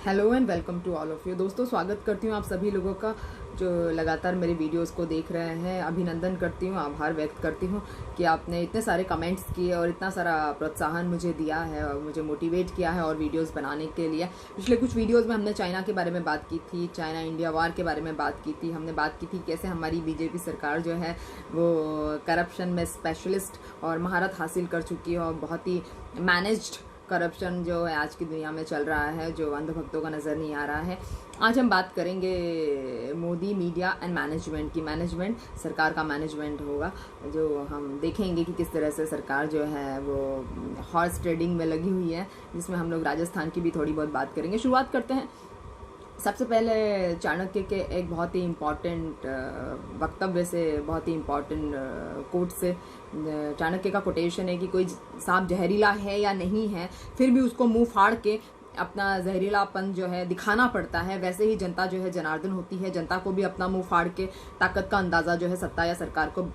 Hello and welcome to all of you. दोस्तों, स्वागत करती हूँ आप सभी लोगों का जो लगातार मेरे वीडियोस को देख रहे हैं। अभिनंदन करती हूँ, आभार व्यक्त करती हूँ कि आपने इतने सारे कमेंट्स किए और इतना सारा प्रोत्साहन मुझे दिया है और मुझे मोटिवेट किया है और वीडियोस बनाने के लिए। पिछले कुछ वीडियोस में हमने चाइना के बारे में बात की थी, चाइना इंडिया वार के बारे में बात की थी। हमने बात की थी कैसे हमारी बीजेपी सरकार जो है वो करप्शन में स्पेशलिस्ट और महारत हासिल कर चुकी है और बहुत ही मैनेज्ड करप्शन जो है आज की दुनिया में चल रहा है, जो अंधभक्तों का नज़र नहीं आ रहा है। आज हम बात करेंगे मोदी मीडिया एंड मैनेजमेंट की। मैनेजमेंट सरकार का मैनेजमेंट होगा, जो हम देखेंगे कि किस तरह से सरकार जो है वो हॉर्स ट्रेडिंग में लगी हुई है, जिसमें हम लोग राजस्थान की भी थोड़ी बहुत बात करेंगे। शुरुआत करते हैं सबसे पहले चाणक्य के एक बहुत ही इम्पॉर्टेंट वक्तव्य से, बहुत ही इम्पॉर्टेंट कोट से। चाणक्य का कोटेशन है कि कोई सांप जहरीला है या नहीं है, फिर भी उसको मुंह फाड़ के अपना जहरीलापन जो है दिखाना पड़ता है। वैसे ही जनता जो है जनार्दन होती है, जनता को भी अपना मुंह फाड़ के ताकत का अंदाज़ा जो है सत्ता या सरकार को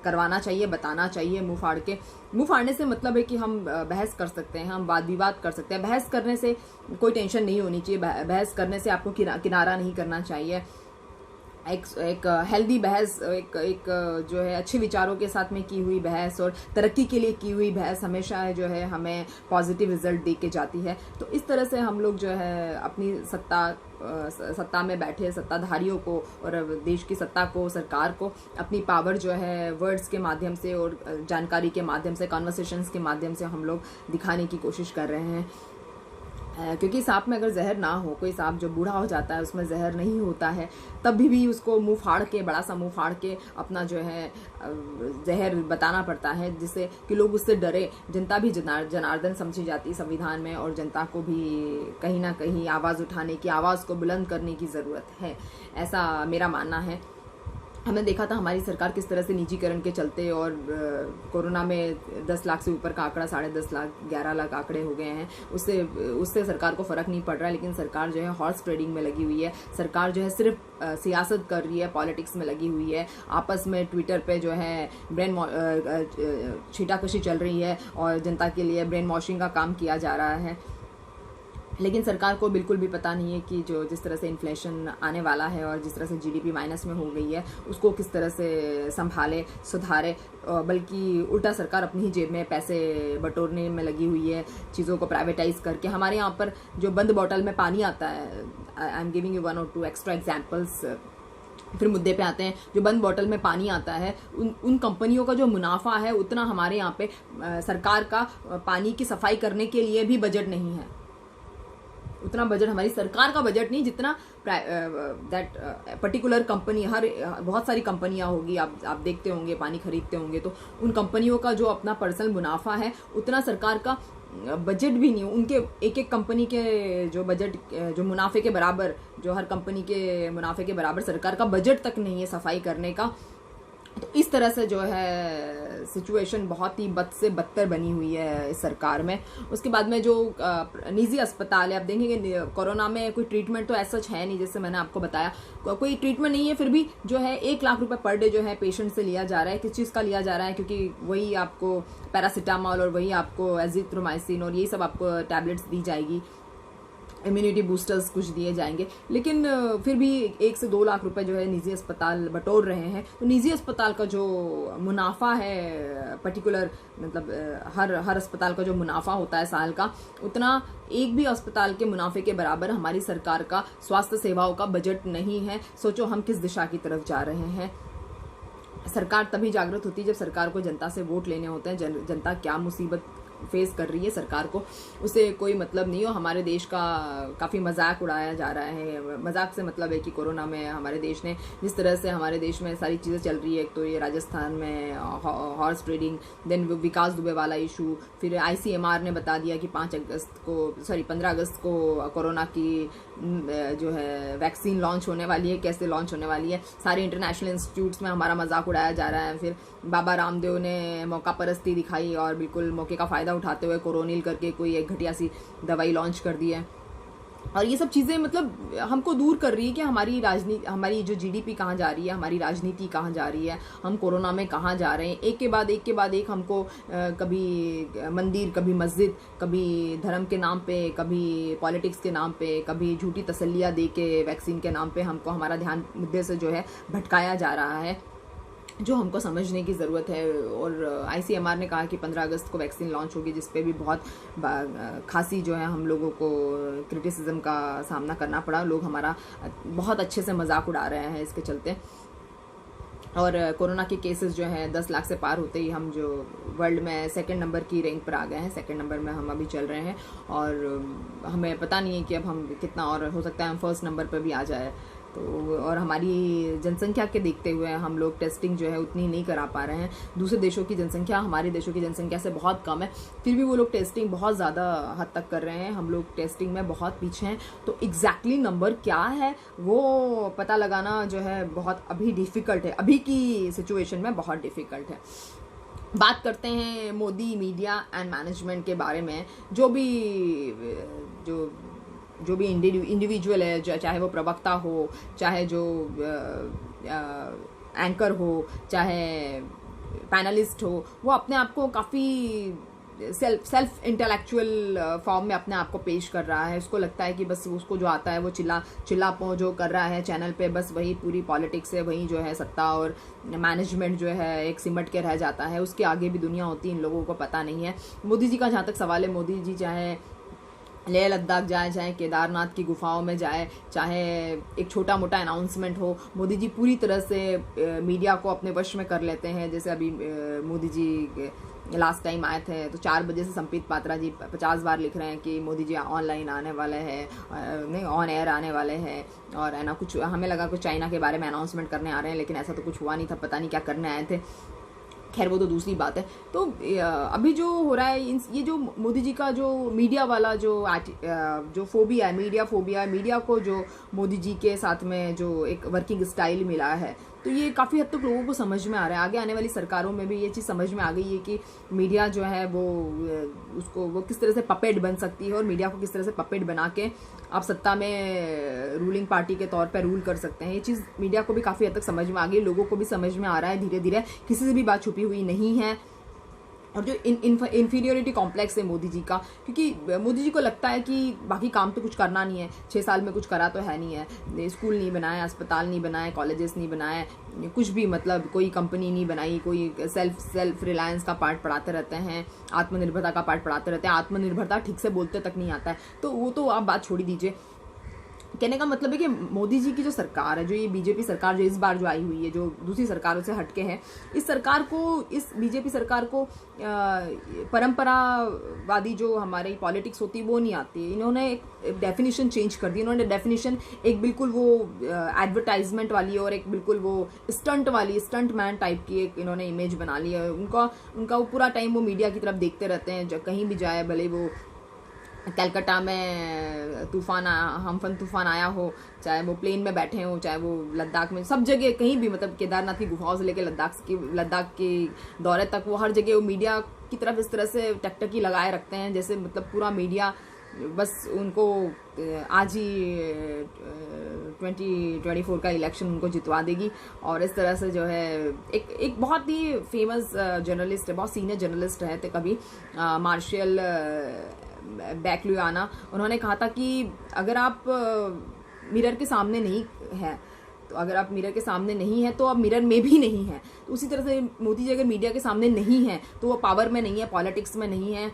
करवाना चाहिए, बताना चाहिए। मुंह फाड़ के, मुंह फाड़ने से मतलब है कि हम बहस कर सकते हैं, हम वाद विवाद कर सकते हैं। बहस करने से कोई टेंशन नहीं होनी चाहिए, बहस करने से आपको किनारा नहीं करना चाहिए। एक हेल्दी बहस, एक जो है अच्छे विचारों के साथ में की हुई बहस और तरक्की के लिए की हुई बहस हमेशा जो है हमें पॉजिटिव रिजल्ट दे के जाती है। तो इस तरह से हम लोग जो है अपनी सत्ता में बैठे सत्ताधारियों को और देश की सत्ता को, सरकार को अपनी पावर जो है वर्ड्स के माध्यम से और जानकारी के माध्यम से, कॉन्वर्सेशंस के माध्यम से हम लोग दिखाने की कोशिश कर रहे हैं। क्योंकि सांप में अगर जहर ना हो, कोई सांप जो बूढ़ा हो जाता है उसमें जहर नहीं होता है, तब भी उसको मुंह फाड़ के, बड़ा सा मुंह फाड़ के अपना जो है जहर बताना पड़ता है, जिससे कि लोग उससे डरे। जनता भी जनार्दन समझी जाती है संविधान में और जनता को भी कहीं ना कहीं आवाज़ उठाने की, आवाज़ को बुलंद करने की ज़रूरत है, ऐसा मेरा मानना है। हमने देखा था हमारी सरकार किस तरह से निजीकरण के चलते और कोरोना में 10 लाख से ऊपर का आंकड़ा, 10.5 लाख, 11 लाख आंकड़े हो गए हैं। उससे सरकार को फ़र्क नहीं पड़ रहा है, लेकिन सरकार जो है हॉर्स ट्रेडिंग में लगी हुई है। सरकार जो है सिर्फ सियासत कर रही है, पॉलिटिक्स में लगी हुई है। आपस में ट्विटर पे जो है छीटाकशी चल रही है और जनता के लिए ब्रेन वॉशिंग का काम किया जा रहा है। लेकिन सरकार को बिल्कुल भी पता नहीं है कि जिस तरह से इन्फ्लेशन आने वाला है और जिस तरह से जीडीपी माइनस में हो गई है, उसको किस तरह से संभाले, सुधारे। बल्कि उल्टा सरकार अपनी ही जेब में पैसे बटोरने में लगी हुई है, चीज़ों को प्राइवेटाइज करके। हमारे यहाँ पर जो बंद बॉटल में पानी आता है, I am giving you 1 or 2 extra examples, फिर मुद्दे पे आते हैं। जो बंद बॉटल में पानी आता है, उन कंपनियों का जो मुनाफा है, उतना हमारे यहाँ पे सरकार का पानी की सफाई करने के लिए भी बजट नहीं है। उतना बजट हमारी सरकार का बजट नहीं, जितना दैट पर्टिकुलर कंपनी, हर बहुत सारी कंपनियां होगी, आप देखते होंगे, पानी खरीदते होंगे, तो उन कंपनियों का जो अपना पर्सनल मुनाफा है, उतना सरकार का बजट भी नहीं। उनके एक कंपनी के जो बजट, जो मुनाफे के बराबर, जो हर कंपनी के मुनाफे के बराबर सरकार का बजट तक नहीं है सफाई करने का। तो इस तरह से जो है सिचुएशन बहुत ही बद से बदतर बनी हुई है इस सरकार में। उसके बाद में जो निजी अस्पताल है, आप देखेंगे कोरोना में कोई ट्रीटमेंट तो ऐसा है नहीं, जैसे मैंने आपको बताया कोई ट्रीटमेंट नहीं है, फिर भी जो है 1 लाख रुपए पर डे जो है पेशेंट से लिया जा रहा है। किस चीज़ का लिया जा रहा है? क्योंकि वही आपको पैरासीटामोल और वही आपको एजिथ्रोमाइसिन और यही सब आपको टैबलेट्स दी जाएगी, इम्यूनिटी बूस्टर्स कुछ दिए जाएंगे। लेकिन फिर भी 1 से 2 लाख रुपए जो है निजी अस्पताल बटोर रहे हैं। तो निजी अस्पताल का जो मुनाफा है, पर्टिकुलर मतलब हर अस्पताल का जो मुनाफा होता है साल का, उतना एक भी अस्पताल के मुनाफे के बराबर हमारी सरकार का स्वास्थ्य सेवाओं का बजट नहीं है। सोचो हम किस दिशा की तरफ जा रहे हैं। सरकार तभी जागृत होती है जब सरकार को जनता से वोट लेने होते हैं। जनता क्या मुसीबत फेस कर रही है, सरकार को उसे कोई मतलब नहीं हो। हमारे देश का काफ़ी मजाक उड़ाया जा रहा है। मजाक से मतलब है कि कोरोना में हमारे देश ने जिस तरह से, हमारे देश में सारी चीज़ें चल रही है, एक तो ये राजस्थान में हॉर्स ट्रेडिंग, देन विकास दुबे वाला इशू, फिर ICMR ने बता दिया कि 15 अगस्त को कोरोना की जो है वैक्सीन लॉन्च होने वाली है। कैसे लॉन्च होने वाली है? सारे इंटरनेशनल इंस्टीट्यूट्स में हमारा मजाक उड़ाया जा रहा है। फिर बाबा रामदेव ने मौका परस्ती दिखाई और बिल्कुल मौके का फ़ायदा उठाते हुए कोरोनिल करके कोई एक घटिया सी दवाई लॉन्च कर दी है। और ये सब चीज़ें मतलब हमको दूर कर रही है कि हमारी जो जीडीपी कहाँ जा रही है, हमारी राजनीति कहाँ जा रही है, हम कोरोना में कहाँ जा रहे हैं। एक के बाद एक हमको कभी मंदिर, कभी मस्जिद, कभी धर्म के नाम पे, कभी पॉलिटिक्स के नाम पे, कभी झूठी तसल्लियाँ दे के वैक्सीन के नाम पे हमको हमारा ध्यान मुद्दे से जो है भटकाया जा रहा है, जो हमको समझने की ज़रूरत है। और आईसीएमआर ने कहा कि 15 अगस्त को वैक्सीन लॉन्च होगी, जिस पे भी बहुत खासी जो है हम लोगों को क्रिटिसिज्म का सामना करना पड़ा। लोग हमारा बहुत अच्छे से मजाक उड़ा रहे हैं इसके चलते। और कोरोना के केसेस जो हैं 10 लाख से पार होते ही हम जो वर्ल्ड में 2nd नंबर की रैंक पर आ गए हैं। 2nd नंबर में हम अभी चल रहे हैं और हमें पता नहीं है कि अब हम कितना और हो सकता है हम 1st नंबर पर भी आ जाए। तो और हमारी जनसंख्या के देखते हुए हम लोग टेस्टिंग जो है उतनी नहीं करा पा रहे हैं। दूसरे देशों की जनसंख्या हमारे देशों की जनसंख्या से बहुत कम है, फिर भी वो लोग टेस्टिंग बहुत ज़्यादा हद तक कर रहे हैं। हम लोग टेस्टिंग में बहुत पीछे हैं। तो एग्जैक्टली नंबर क्या है वो पता लगाना जो है बहुत अभी डिफ़िकल्ट है, अभी की सिचुएशन में बहुत डिफ़िकल्ट है। बात करते हैं मोदी मीडिया एंड मैनेजमेंट के बारे में। जो भी इंडिविजुअल है, चाहे वो प्रवक्ता हो, चाहे जो एंकर हो, चाहे पैनलिस्ट हो, वो अपने आप को काफ़ी सेल्फ इंटेलेक्चुअल फॉर्म में अपने आप को पेश कर रहा है। उसको लगता है कि बस उसको जो आता है वो चिल्लापो जो कर रहा है चैनल पे, बस वही पूरी पॉलिटिक्स है, वही जो है सत्ता और मैनेजमेंट जो है एक सिमट के रह जाता है। उसके आगे भी दुनिया होती है, इन लोगों को पता नहीं है। मोदी जी का जहाँ तक सवाल है, मोदी जी चाहे लेह लद्दाख जाए, चाहे केदारनाथ की गुफाओं में जाए, चाहे एक छोटा मोटा अनाउंसमेंट हो, मोदी जी पूरी तरह से मीडिया को अपने वश में कर लेते हैं। जैसे अभी मोदी जी लास्ट टाइम आए थे तो 4 बजे से संबित पात्रा जी 50 बार लिख रहे हैं कि मोदी जी ऑनलाइन आने वाले हैं, नहीं ऑन एयर आने वाले हैं। और है ना, कुछ हमें लगा कुछ चाइना के बारे में अनाउंसमेंट करने आ रहे हैं, लेकिन ऐसा तो कुछ हुआ नहीं था, पता नहीं क्या करने आए थे। खैर वो तो दूसरी बात है। तो अभी जो हो रहा है, ये जो मोदी जी का जो मीडिया वाला जो फोबिया है, मीडिया को जो मोदी जी के साथ में जो एक वर्किंग स्टाइल मिला है, तो ये काफ़ी हद तक लोगों को समझ में आ रहा है। आगे आने वाली सरकारों में भी ये चीज़ समझ में आ गई है कि मीडिया जो है वो किस तरह से पपेट बन सकती है, और मीडिया को किस तरह से पपेट बना के आप सत्ता में रूलिंग पार्टी के तौर पर रूल कर सकते हैं। ये चीज़ मीडिया को भी काफ़ी हद तक समझ में आ गई, लोगों को भी समझ में आ रहा है धीरे धीरे, किसी से भी बात छुपी हुई नहीं है। और जो इन्फीरियोरिटी कॉम्प्लेक्स है मोदी जी का, क्योंकि मोदी जी को लगता है कि बाकी काम तो कुछ करना नहीं है, 6 साल में कुछ करा तो है नहीं है, स्कूल नहीं बनाए, अस्पताल नहीं बनाए, कॉलेजेस नहीं बनाए, कुछ भी मतलब कोई कंपनी नहीं बनाई, कोई सेल्फ रिलायंस का पार्ट पढ़ाते रहते हैं, आत्मनिर्भरता का पार्ट पढ़ाते रहते हैं। आत्मनिर्भरता ठीक से बोलते तक नहीं आता है, तो वो तो आप बात छोड़ ही दीजिए। कहने का मतलब है कि मोदी जी की जो सरकार है, जो ये बीजेपी सरकार जो इस बार जो आई हुई है, जो दूसरी सरकारों से हटके है, इस बीजेपी सरकार को परंपरावादी जो हमारी पॉलिटिक्स होती है वो नहीं आती है। इन्होंने एक डेफिनेशन चेंज कर दी। इन्होंने डेफिनेशन एक बिल्कुल वो एडवर्टाइजमेंट वाली और एक बिल्कुल वो स्टंट मैन टाइप की एक इन्होंने इमेज बना ली है। उनका वो पूरा टाइम वो मीडिया की तरफ देखते रहते हैं, जब कहीं भी जाए, भले वो कलकत्ता में हमफन तूफान आया हो, चाहे वो प्लेन में बैठे हो, चाहे वो लद्दाख में, सब जगह कहीं भी, मतलब केदारनाथ की गुफाओं से लेकर लद्दाख के दौरे तक, वो हर जगह वो मीडिया की तरफ इस तरह से टकटकी लगाए रखते हैं जैसे मतलब पूरा मीडिया बस उनको आज ही 2024 का इलेक्शन उनको जितवा देगी। और इस तरह से जो है एक बहुत ही फेमस जर्नलिस्ट है, बहुत सीनियर जर्नलिस्ट है तो कभी मार्शल बैकलुयाना, उन्होंने कहा था कि अगर आप मिरर के सामने नहीं है तो आप मिरर में भी नहीं है। तो उसी तरह से मोदी जी अगर मीडिया के सामने नहीं है तो वो पावर में नहीं है, पॉलिटिक्स में नहीं है,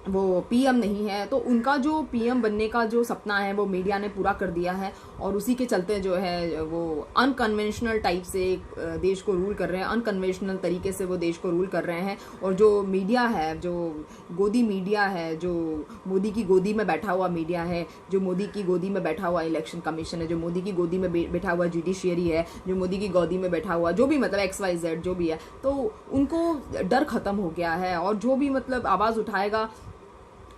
वो पीएम नहीं है। तो उनका जो पीएम बनने का जो सपना है वो मीडिया ने पूरा कर दिया है, और उसी के चलते जो है वो अनकन्वेंशनल टाइप से देश को रूल कर रहे हैं, अनकन्वेंशनल तरीके से वो देश को रूल कर रहे हैं। और जो मीडिया है, जो गोदी मीडिया है, जो मोदी की गोदी में बैठा हुआ मीडिया है, जो मोदी की गोदी में बैठा हुआ इलेक्शन कमीशन है, जो मोदी की गोदी में बैठा हुआ जुडिशियरी है, जो मोदी की गोदी में बैठा हुआ जो भी मतलब XYZ जो भी है, तो उनको डर खत्म हो गया है। और जो भी मतलब आवाज़ उठाएगा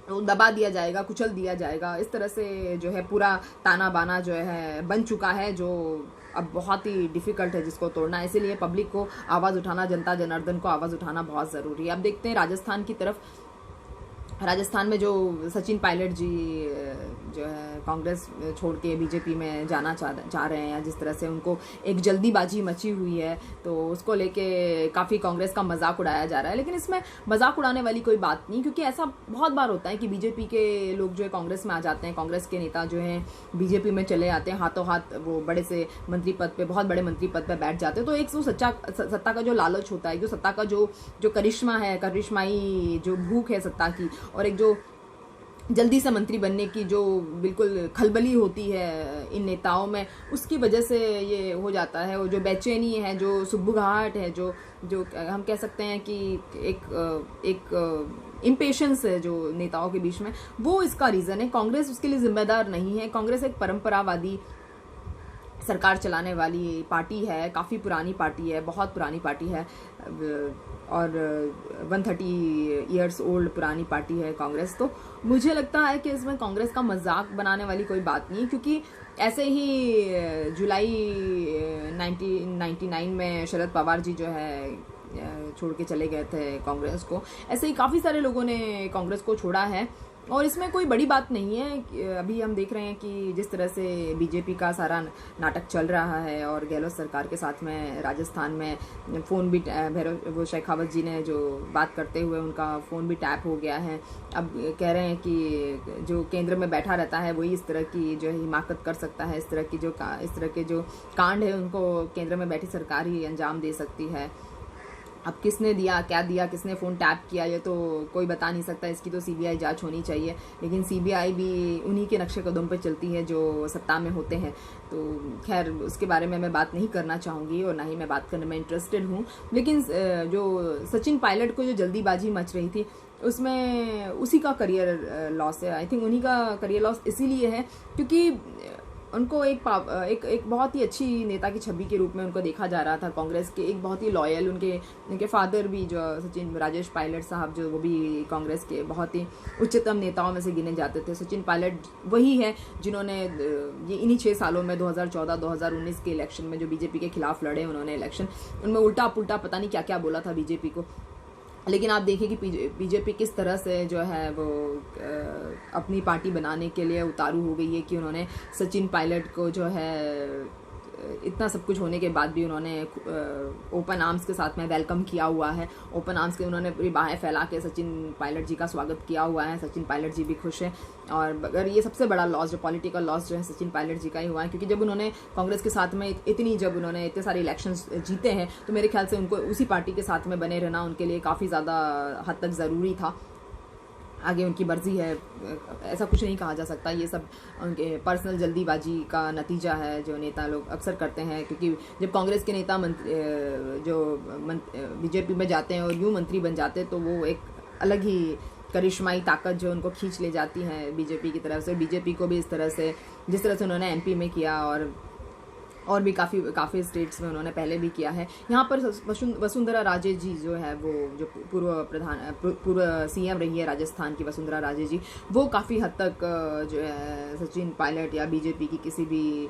दबा दिया जाएगा, कुचल दिया जाएगा। इस तरह से जो है पूरा ताना बाना जो है बन चुका है, जो अब बहुत ही डिफ़िकल्ट है जिसको तोड़ना। इसीलिए पब्लिक को आवाज़ उठाना, जनता जनार्दन को आवाज़ उठाना बहुत ज़रूरी है। अब देखते हैं राजस्थान की तरफ। राजस्थान में जो सचिन पायलट जी जो है कांग्रेस छोड़ के बीजेपी में जाना चाह रहे हैं, या जिस तरह से उनको एक जल्दीबाजी मची हुई है, तो उसको लेके काफ़ी कांग्रेस का मजाक उड़ाया जा रहा है। लेकिन इसमें मजाक उड़ाने वाली कोई बात नहीं, क्योंकि ऐसा बहुत बार होता है कि बीजेपी के लोग जो है कांग्रेस में आ जाते हैं, कांग्रेस के नेता जो हैं बीजेपी में चले आते हैं, हाथों हाथ वो बड़े से मंत्री पद पे, बहुत बड़े मंत्री पद पे बैठ जाते हैं। तो एक सत्ता का जो लालच होता है, जो सत्ता का जो करिश्मा है, करिश्माई जो भूख है सत्ता की, और एक जो जल्दी से मंत्री बनने की जो बिल्कुल खलबली होती है इन नेताओं में, उसकी वजह से ये हो जाता है। और जो बेचैनी है, जो सुबुगाहट है, जो हम कह सकते हैं कि एक इम्पेशंस है जो नेताओं के बीच में, वो इसका रीज़न है। कांग्रेस उसके लिए जिम्मेदार नहीं है। कांग्रेस एक परंपरावादी सरकार चलाने वाली पार्टी है, काफ़ी पुरानी पार्टी है, बहुत पुरानी पार्टी है, और 130 ईयर्स ओल्ड पुरानी पार्टी है कांग्रेस। तो मुझे लगता है कि इसमें कांग्रेस का मजाक बनाने वाली कोई बात नहीं है, क्योंकि ऐसे ही जुलाई 1999 में शरद पवार जी जो है छोड़ के चले गए थे कांग्रेस को। ऐसे ही काफ़ी सारे लोगों ने कांग्रेस को छोड़ा है, और इसमें कोई बड़ी बात नहीं है। अभी हम देख रहे हैं कि जिस तरह से बीजेपी का सारा नाटक चल रहा है, और गहलोत सरकार के साथ में राजस्थान में फ़ोन भी वो शेखावत जी ने जो बात करते हुए उनका फ़ोन भी टैप हो गया है। अब कह रहे हैं कि जो केंद्र में बैठा रहता है वही इस तरह की जो है हिमाकत कर सकता है, इस तरह के जो कांड है उनको केंद्र में बैठी सरकार ही अंजाम दे सकती है। अब किसने दिया, क्या दिया, किसने फ़ोन टैप किया, ये तो कोई बता नहीं सकता। इसकी तो सीबीआई जांच होनी चाहिए, लेकिन सीबीआई भी उन्हीं के नक्शे कदम पर चलती है जो सत्ता में होते हैं। तो खैर उसके बारे में मैं बात नहीं करना चाहूँगी, और ना ही मैं बात करने में इंटरेस्टेड हूँ। लेकिन जो सचिन पायलट को जो जल्दीबाजी मच रही थी, उसमें उसी का करियर लॉस है। आई थिंक उन्हीं का करियर लॉस इसीलिए है क्योंकि उनको एक बहुत ही अच्छी नेता की छवि के रूप में उनको देखा जा रहा था कांग्रेस के, एक बहुत ही लॉयल। उनके फादर भी जो सचिन राजेश पायलट साहब, जो वो भी कांग्रेस के बहुत ही उच्चतम नेताओं में से गिने जाते थे। सचिन पायलट वही है जिन्होंने ये इन्हीं 6 सालों में 2014-2019 के इलेक्शन में जो बीजेपी के खिलाफ लड़े उन्होंने इलेक्शन, उनमें उल्टा पुल्टा पता नहीं क्या क्या बोला था बीजेपी को। लेकिन आप देखिए कि बीजेपी किस तरह से जो है वो अपनी पार्टी बनाने के लिए उतारू हो गई है कि उन्होंने सचिन पायलट को जो है इतना सब कुछ होने के बाद भी उन्होंने ओपन आर्म्स के साथ में वेलकम किया हुआ है। ओपन आर्म्स के उन्होंने पूरी बाहें फैला के सचिन पायलट जी का स्वागत किया हुआ है। सचिन पायलट जी भी खुश हैं। और अगर ये सबसे बड़ा लॉस, जो पॉलिटिकल लॉस जो है सचिन पायलट जी का ही हुआ है, क्योंकि जब उन्होंने कांग्रेस के साथ में जब उन्होंने इतने सारे इलेक्शंस जीते हैं, तो मेरे ख्याल से उनको उसी पार्टी के साथ में बने रहना उनके लिए काफ़ी ज़्यादा हद तक ज़रूरी था। आगे उनकी मर्जी है, ऐसा कुछ नहीं कहा जा सकता। ये सब उनके पर्सनल जल्दीबाजी का नतीजा है जो नेता लोग अक्सर करते हैं। क्योंकि जब कांग्रेस के नेता बीजेपी में जाते हैं और यूँ मंत्री बन जाते हैं, तो वो एक अलग ही करिश्माई ताकत जो उनको खींच ले जाती है बीजेपी की तरफ से। बीजेपी को भी इस तरह से, जिस तरह से उन्होंने एमपी में किया और भी काफ़ी स्टेट्स में उन्होंने पहले भी किया है। यहाँ पर वसुंधरा राजे जी जो है, वो जो पूर्व सीएम रही है राजस्थान की, वसुंधरा राजे जी, वो काफ़ी हद तक जो है सचिन पायलट या बीजेपी की किसी भी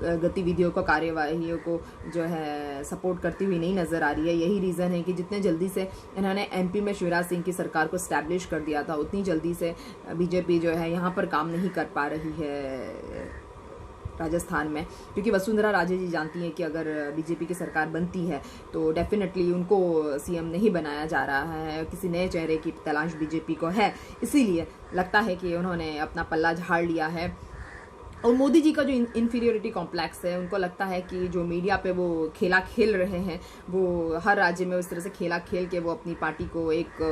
गतिविधियों को, कार्यवाहियों को जो है सपोर्ट करती हुई नहीं नज़र आ रही है। यही रीज़न है कि जितने जल्दी से इन्होंने एमपी में शिवराज सिंह की सरकार को स्टैब्लिश कर दिया था, उतनी जल्दी से बीजेपी जो है यहाँ पर काम नहीं कर पा रही है राजस्थान में। क्योंकि वसुंधरा राजे जी जानती हैं कि अगर बीजेपी की सरकार बनती है तो डेफिनेटली उनको सीएम नहीं बनाया जा रहा है, किसी नए चेहरे की तलाश बीजेपी को है। इसीलिए लगता है कि उन्होंने अपना पल्ला झाड़ लिया है। और मोदी जी का जो इन्फीरियोरिटी कॉम्प्लेक्स है, उनको लगता है कि जो मीडिया पे वो खेला खेल रहे हैं, वो हर राज्य में उस तरह से खेला खेल के वो अपनी पार्टी को एक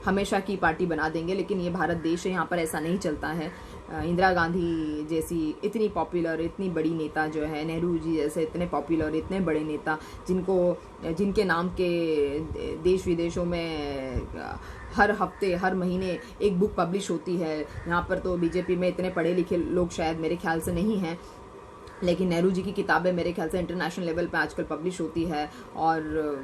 हमेशा की पार्टी बना देंगे। लेकिन ये भारत देश है, यहाँ पर ऐसा नहीं चलता है। इंदिरा गांधी जैसी इतनी पॉपुलर, इतनी बड़ी नेता जो है, नेहरू जी जैसे इतने पॉपुलर, इतने बड़े नेता जिनके नाम के देश विदेशों में हर हफ्ते, हर महीने एक बुक पब्लिश होती है। यहाँ पर तो बीजेपी में इतने पढ़े लिखे लोग शायद मेरे ख्याल से नहीं हैं, लेकिन नेहरू जी की किताबें मेरे ख्याल से इंटरनेशनल लेवल पे आजकल पब्लिश होती है। और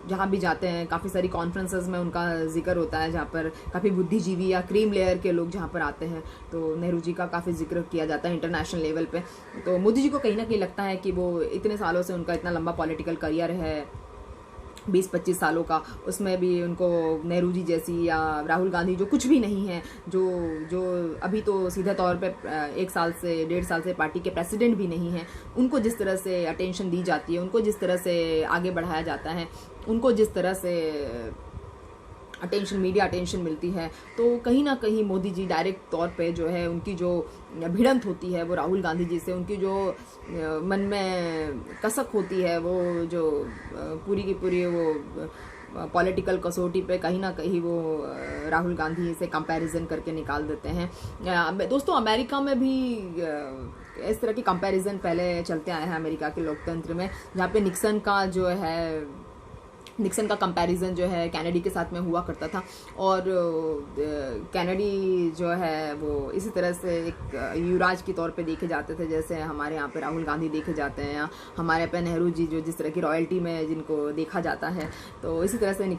जहाँ भी जाते हैं काफ़ी सारी कॉन्फ्रेंसेस में उनका जिक्र होता है, जहाँ पर काफ़ी बुद्धिजीवी या क्रीम लेयर के लोग जहाँ पर आते हैं, तो नेहरू जी का काफ़ी जिक्र किया जाता है इंटरनेशनल लेवल पे। तो मोदी जी को कहीं ना कहीं लगता है कि वो इतने सालों से उनका इतना लंबा पॉलिटिकल करियर है, 20-25 सालों का, उसमें भी उनको नेहरू जी जैसी या राहुल गांधी जो कुछ भी नहीं है, जो जो अभी तो सीधे तौर पे 1 साल से 1.5 साल से पार्टी के प्रेसिडेंट भी नहीं हैं, उनको जिस तरह से अटेंशन दी जाती है, उनको जिस तरह से आगे बढ़ाया जाता है, उनको जिस तरह से मीडिया अटेंशन मिलती है, तो कहीं ना कहीं मोदी जी डायरेक्ट तौर पे जो है उनकी जो भिड़ंत होती है वो राहुल गांधी जी से, उनकी जो मन में कसक होती है, वो जो पूरी की पूरी वो पॉलिटिकल कसौटी पे कहीं ना कहीं वो राहुल गांधी से कंपैरिजन करके निकाल देते हैं। दोस्तों, अमेरिका में भी इस तरह के कंपैरिजन पहले चलते आए हैं अमेरिका के लोकतंत्र में, जहाँ पे निक्सन का कंपैरिजन जो है कैनेडी के साथ में हुआ करता था, और कैनेडी जो है वो इसी तरह से एक युवराज के तौर पे देखे जाते थे, जैसे हमारे यहाँ पे राहुल गांधी देखे जाते हैं, या हमारे पे नेहरू जी जो जिस तरह की रॉयल्टी में जिनको देखा जाता है, तो इसी तरह से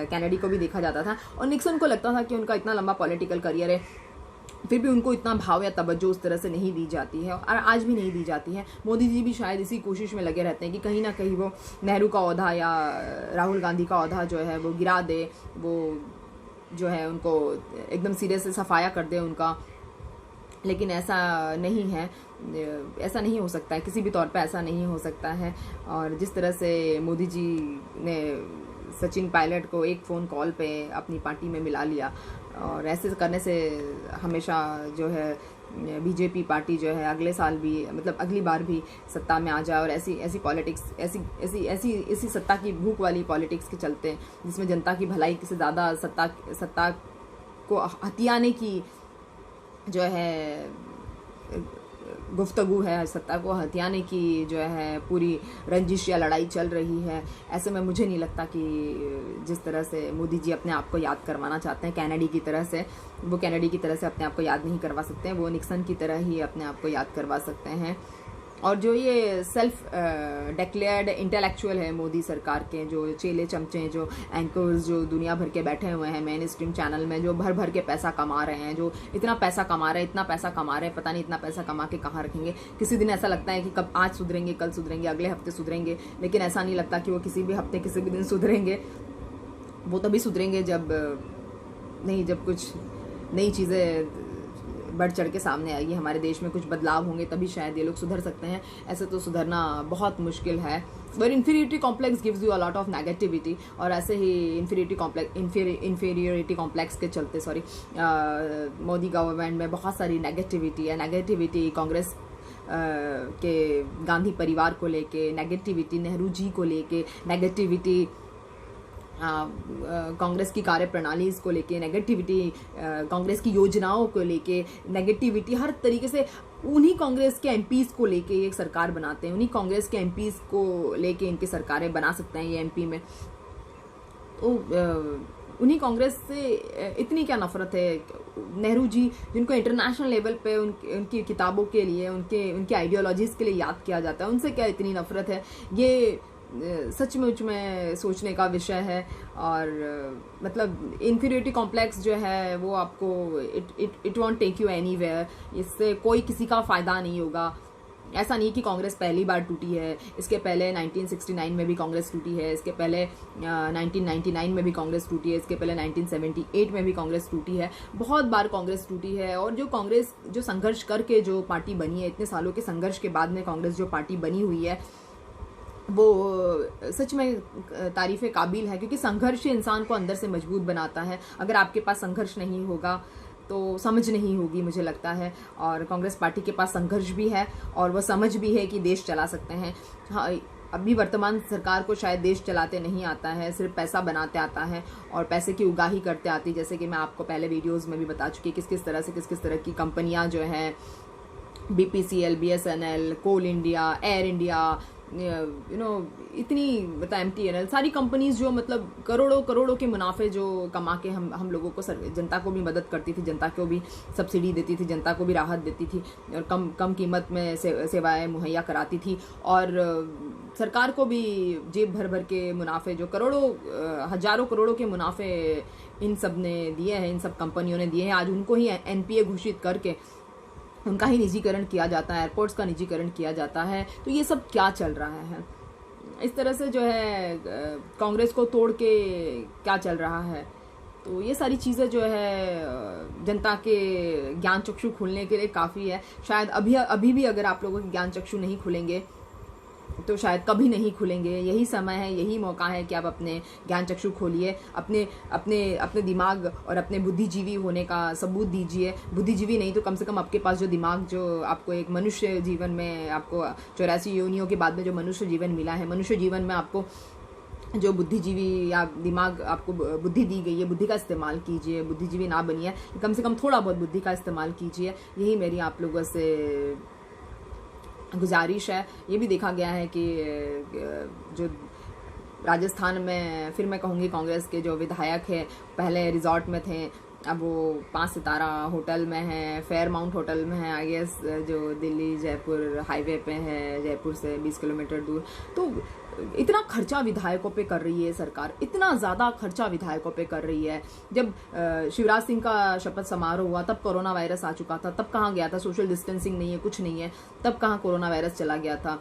कैनेडी को भी देखा जाता था। और निक्सन को लगता था कि उनका इतना लंबा पॉलिटिकल करियर है, फिर भी उनको इतना भाव या तवज्जो उस तरह से नहीं दी जाती है, और आज भी नहीं दी जाती है। मोदी जी भी शायद इसी कोशिश में लगे रहते हैं कि कहीं ना कहीं वो नेहरू का ओहदा या राहुल गांधी का ओहदा जो है वो गिरा दे, वो जो है उनको एकदम सिरे से सफाया कर दे उनका। लेकिन ऐसा नहीं है, ऐसा नहीं हो सकता है, किसी भी तौर पे ऐसा नहीं हो सकता है। और जिस तरह से मोदी जी ने सचिन पायलट को एक फ़ोन कॉल पे अपनी पार्टी में मिला लिया, और ऐसे करने से हमेशा जो है बीजेपी पार्टी जो है अगले साल भी, मतलब अगली बार भी सत्ता में आ जाए, और ऐसी पॉलिटिक्स, ऐसी सत्ता की भूख वाली पॉलिटिक्स के चलते, जिसमें जनता की भलाई से ज़्यादा सत्ता को हथियाने की जो है गुफ्तगू है, सत्ता को हथियाने की जो है पूरी रंजिश या लड़ाई चल रही है। ऐसे में मुझे नहीं लगता कि जिस तरह से मोदी जी अपने आप को याद करवाना चाहते हैं कैनेडी की तरह से, वो कैनेडी की तरह से अपने आप को याद नहीं करवा सकते हैं, वो निक्सन की तरह ही अपने आप को याद करवा सकते हैं। और जो ये सेल्फ डिक्लेयर्ड इंटेलेक्चुअल है मोदी सरकार के, जो चेले चमचे, जो एंकर्स जो दुनिया भर के बैठे हुए हैं मेन स्ट्रीम चैनल में, जो भर भर के पैसा कमा रहे हैं, जो इतना पैसा कमा रहे हैं, पता नहीं इतना पैसा कमा के कहाँ रखेंगे। किसी दिन ऐसा लगता है कि कब आज सुधरेंगे, कल सुधरेंगे, अगले हफ्ते सुधरेंगे, लेकिन ऐसा नहीं लगता कि वो किसी भी हफ्ते किसी भी दिन सुधरेंगे। वो तभी सुधरेंगे जब कुछ नई चीज़ें बढ़ चढ़ के सामने आएगी, हमारे देश में कुछ बदलाव होंगे, तभी शायद ये लोग सुधर सकते हैं। ऐसे तो सुधरना बहुत मुश्किल है। But inferiority complex gives you a lot of negativity, और ऐसे ही इन्फीरियरिटी कॉम्प्लेक्स के चलते मोदी गवर्नमेंट में बहुत सारी नेगेटिविटी है। नेगेटिविटी कांग्रेस के गांधी परिवार को लेके, नेगेटिविटी नेहरू जी को लेके, नेगेटिविटी कांग्रेस की कार्यप्रणाली को लेके, नेगेटिविटी कांग्रेस की योजनाओं को लेके, नेगेटिविटी हर तरीके से उन्हीं कांग्रेस के एमपीज़ को लेके एक सरकार बनाते हैं, उन्हीं कांग्रेस के एमपीज़ को लेके इनकी सरकारें बना सकते हैं ये एमपी में। तो उन्हीं कांग्रेस से इतनी क्या नफरत है। नेहरू जी जिनको इंटरनेशनल लेवल पे उनकी किताबों के लिए, उनके आइडियोलॉजीज़ के लिए याद किया जाता है, उनसे क्या इतनी नफरत है, ये सचमुच में सोचने का विषय है। और मतलब इन्फीरियरिटी कॉम्प्लेक्स जो है वो आपको it won't take you anywhere, इससे कोई किसी का फ़ायदा नहीं होगा। ऐसा नहीं कि कांग्रेस पहली बार टूटी है, इसके पहले 1969 में भी कांग्रेस टूटी है, इसके पहले 1999 में भी कांग्रेस टूटी है, इसके पहले 1978 में भी कांग्रेस टूटी है, बहुत बार कांग्रेस टूटी है। और जो कांग्रेस जो संघर्ष करके जो पार्टी बनी है, इतने सालों के संघर्ष के बाद में कांग्रेस जो पार्टी बनी हुई है, वो सच में तारीफ़ काबिल है, क्योंकि संघर्ष इंसान को अंदर से मजबूत बनाता है। अगर आपके पास संघर्ष नहीं होगा तो समझ नहीं होगी, मुझे लगता है। और कांग्रेस पार्टी के पास संघर्ष भी है और वो समझ भी है कि देश चला सकते हैं। हाँ, अभी वर्तमान सरकार को शायद देश चलाते नहीं आता है, सिर्फ पैसा बनाते आता है और पैसे की उगाही करते आती, जैसे कि मैं आपको पहले वीडियोज़ में भी बता चुकी, किस किस तरह की कंपनियाँ जो हैं, BPCL, BSNL, कोल इंडिया, एयर इंडिया, इतनी MTNL, सारी कंपनीज जो मतलब करोड़ों के मुनाफे जो कमा के हम लोगों को, जनता को भी मदद करती थी, जनता को भी सब्सिडी देती थी, जनता को भी राहत देती थी और कम कीमत में सेवाएं मुहैया कराती थी। और सरकार को भी जेब भर के मुनाफे, जो हजारों करोड़ों के मुनाफे इन सब ने दिए हैं, इन सब कंपनियों ने दिए हैं। आज उनको ही NPA घोषित करके उनका ही निजीकरण किया जाता है, एयरपोर्ट्स का निजीकरण किया जाता है। तो ये सब क्या चल रहा है? इस तरह से जो है कांग्रेस को तोड़ के क्या चल रहा है। तो ये सारी चीज़ें जो है जनता के ज्ञान चक्षु खुलने के लिए काफ़ी है। शायद अभी भी अगर आप लोगों के ज्ञान चक्षु नहीं खुलेंगे तो शायद कभी नहीं खुलेंगे। यही समय है, यही मौका है कि आप अपने ज्ञान चक्षु खोलिए, अपने अपने अपने दिमाग और अपने बुद्धिजीवी होने का सबूत दीजिए। बुद्धिजीवी नहीं तो कम से कम आपके पास जो दिमाग, जो आपको एक मनुष्य जीवन में, आपको 84 योनियों के बाद में जो मनुष्य जीवन मिला है, मनुष्य जीवन में आपको जो बुद्धिजीवी या दिमाग, आपको बुद्धि दी गई है, बुद्धि का इस्तेमाल कीजिए। बुद्धिजीवी ना बनिए, कम से कम थोड़ा बहुत बुद्धि का इस्तेमाल कीजिए। यही मेरी आप लोगों से गुजारिश है। ये भी देखा गया है कि जो राजस्थान में, फिर मैं कहूँगी कांग्रेस के जो विधायक हैं, पहले रिजॉर्ट में थे, अब वो 5 सितारा होटल में है, फेयरमाउंट होटल में है, आई गेस, जो दिल्ली जयपुर हाईवे पे है, जयपुर से 20 किलोमीटर दूर। तो इतना खर्चा विधायकों पे कर रही है सरकार, इतना ज़्यादा खर्चा विधायकों पे कर रही है। जब शिवराज सिंह का शपथ समारोह हुआ तब कोरोना वायरस आ चुका था, तब कहाँ गया था? सोशल डिस्टेंसिंग नहीं है, कुछ नहीं है, तब कहाँ कोरोना वायरस चला गया था?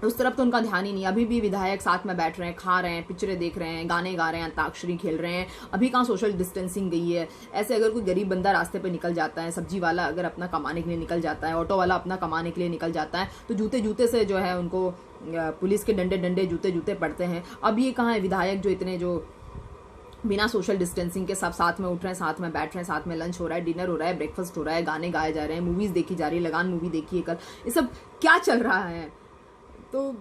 उस तरफ तो उनका ध्यान ही नहीं। अभी भी विधायक साथ में बैठ रहे हैं, खा रहे हैं, पिक्चरें देख रहे हैं, गाने गा रहे हैं, अंताक्षरी खेल रहे हैं। अभी कहाँ सोशल डिस्टेंसिंग गई है? ऐसे अगर कोई गरीब बंदा रास्ते पे निकल जाता है, सब्जी वाला अगर अपना कमाने के लिए निकल जाता है, ऑटो वाला अपना कमाने के लिए निकल जाता है, तो जूते जूते से जो है उनको पुलिस के डंडे डंडे जूते जूते पड़ते हैं। अब ये कहाँ है विधायक जो इतने जो बिना सोशल डिस्टेंसिंग के सब साथ में उठ रहे हैं, साथ में बैठ रहे हैं, साथ में लंच हो रहा है, डिनर हो रहा है, ब्रेकफास्ट हो रहा है, गाने गाए जा रहे हैं, मूवीज़ देखी जा रही है, लगान मूवी देखी है कल, ये सब क्या चल रहा है? तो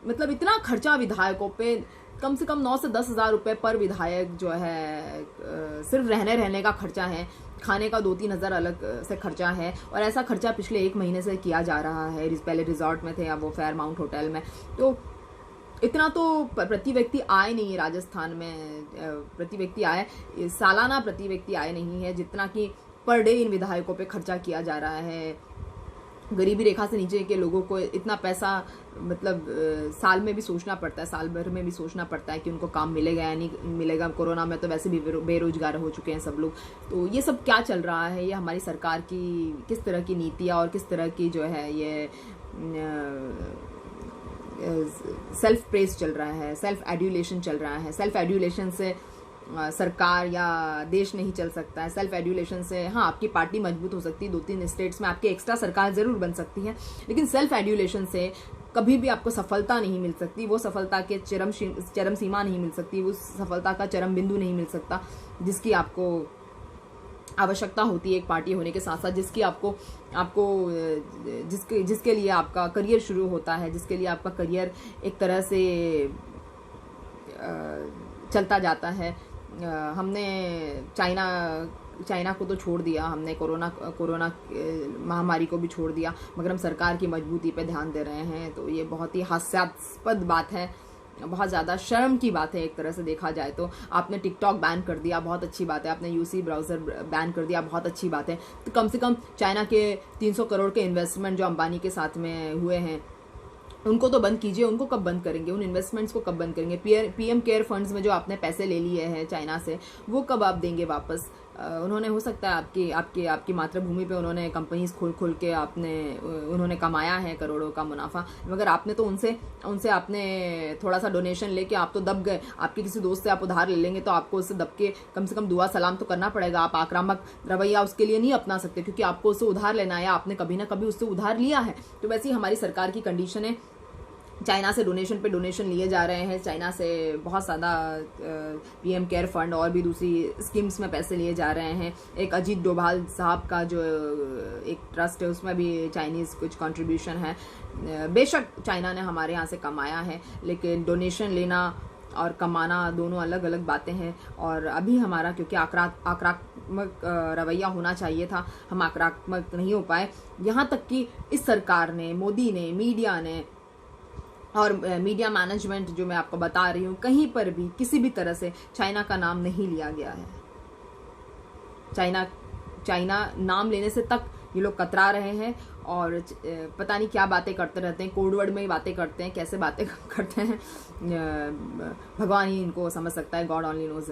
मतलब इतना खर्चा विधायकों पे, कम से कम 9 से 10 हज़ार रुपये पर विधायक जो है सिर्फ रहने का खर्चा है, खाने का 2-3 हज़ार अलग से खर्चा है। और ऐसा खर्चा पिछले 1 महीने से किया जा रहा है। पहले रिजॉर्ट में थे, अब वो फेयरमाउंट होटल में। तो इतना तो प्रति व्यक्ति आय नहीं है राजस्थान में, प्रति व्यक्ति आय, सालाना प्रति व्यक्ति आय नहीं है जितना कि पर डे इन विधायकों पे खर्चा किया जा रहा है। गरीबी रेखा से नीचे के लोगों को इतना पैसा मतलब साल में भी सोचना पड़ता है, साल भर में भी सोचना पड़ता है कि उनको काम मिलेगा या नहीं मिलेगा। कोरोना में तो वैसे भी बेरोजगार हो चुके हैं सब लोग। तो ये सब क्या चल रहा है? ये हमारी सरकार की किस तरह की नीतियाँ और किस तरह की जो है ये सेल्फ प्रेज चल रहा है, सेल्फ एड्यूलेशन चल रहा है। सेल्फ एड्यूलेशन से सरकार या देश नहीं चल सकता है। सेल्फ एड्यूलेशन से हाँ आपकी पार्टी मजबूत हो सकती है, 2-3 स्टेट्स में आपकी एक्स्ट्रा सरकार ज़रूर बन सकती है, लेकिन सेल्फ एड्यूलेशन से कभी भी आपको सफलता नहीं मिल सकती। वो सफलता के चरम सीमा नहीं मिल सकती, वो सफलता का चरम बिंदु नहीं मिल सकता जिसकी आपको आवश्यकता होती है एक पार्टी होने के साथ साथ, जिसके लिए आपका करियर शुरू होता है, जिसके लिए आपका करियर एक तरह से चलता जाता है। हमने चाइना को तो छोड़ दिया, हमने कोरोना महामारी को भी छोड़ दिया, मगर हम सरकार की मजबूती पे ध्यान दे रहे हैं। तो ये बहुत ही हास्यास्पद बात है, बहुत ज़्यादा शर्म की बात है एक तरह से देखा जाए तो। आपने टिकटॉक बैन कर दिया, बहुत अच्छी बात है। आपने यूसी ब्राउज़र बैन कर दिया, बहुत अच्छी बात है। तो कम से कम चाइना के 300 करोड़ के इन्वेस्टमेंट जो अंबानी के साथ में हुए हैं उनको तो बंद कीजिए। उनको कब बंद करेंगे? उन इन्वेस्टमेंट्स को कब बंद करेंगे? पीएम केयर फंड्स में जो आपने पैसे ले लिए हैं चाइना से, वो कब आप देंगे वापस? उन्होंने हो सकता है आपकी मातृभूमि पे उन्होंने कंपनीज खोल के उन्होंने कमाया है करोड़ों का मुनाफा, मगर आपने तो उनसे आपने थोड़ा सा डोनेशन लेके आप तो दब गए। आपके किसी दोस्त से आप उधार ले लेंगे तो आपको उससे दब के कम से कम दुआ सलाम तो करना पड़ेगा। आप आक्रामक रवैया उसके लिए नहीं अपना सकते, क्योंकि आपको उससे उधार लेना है, आपने कभी ना कभी उससे उधार लिया है। तो वैसे ही हमारी सरकार की कंडीशन है, चाइना से डोनेशन पे डोनेशन लिए जा रहे हैं, चाइना से बहुत ज़्यादा पीएम केयर फंड और भी दूसरी स्कीम्स में पैसे लिए जा रहे हैं। एक अजीत डोभाल साहब का जो एक ट्रस्ट है उसमें भी चाइनीज़ कुछ कंट्रीब्यूशन है। बेशक चाइना ने हमारे यहाँ से कमाया है, लेकिन डोनेशन लेना और कमाना दोनों अलग अलग बातें हैं। और अभी हमारा क्योंकि आक्रामक रवैया होना चाहिए था, हम आक्रामक नहीं हो पाए। यहाँ तक कि इस सरकार ने, मोदी ने, मीडिया ने और मीडिया मैनेजमेंट जो मैं आपको बता रही हूँ, कहीं पर भी किसी भी तरह से चाइना का नाम नहीं लिया गया है। चाइना नाम लेने से तक ये लोग कतरा रहे हैं और पता नहीं क्या बातें करते रहते हैं, कोडवर्ड में ही बातें करते हैं। कैसे बातें करते हैं भगवान ही इनको समझ सकता है, गॉड ओनली नोज।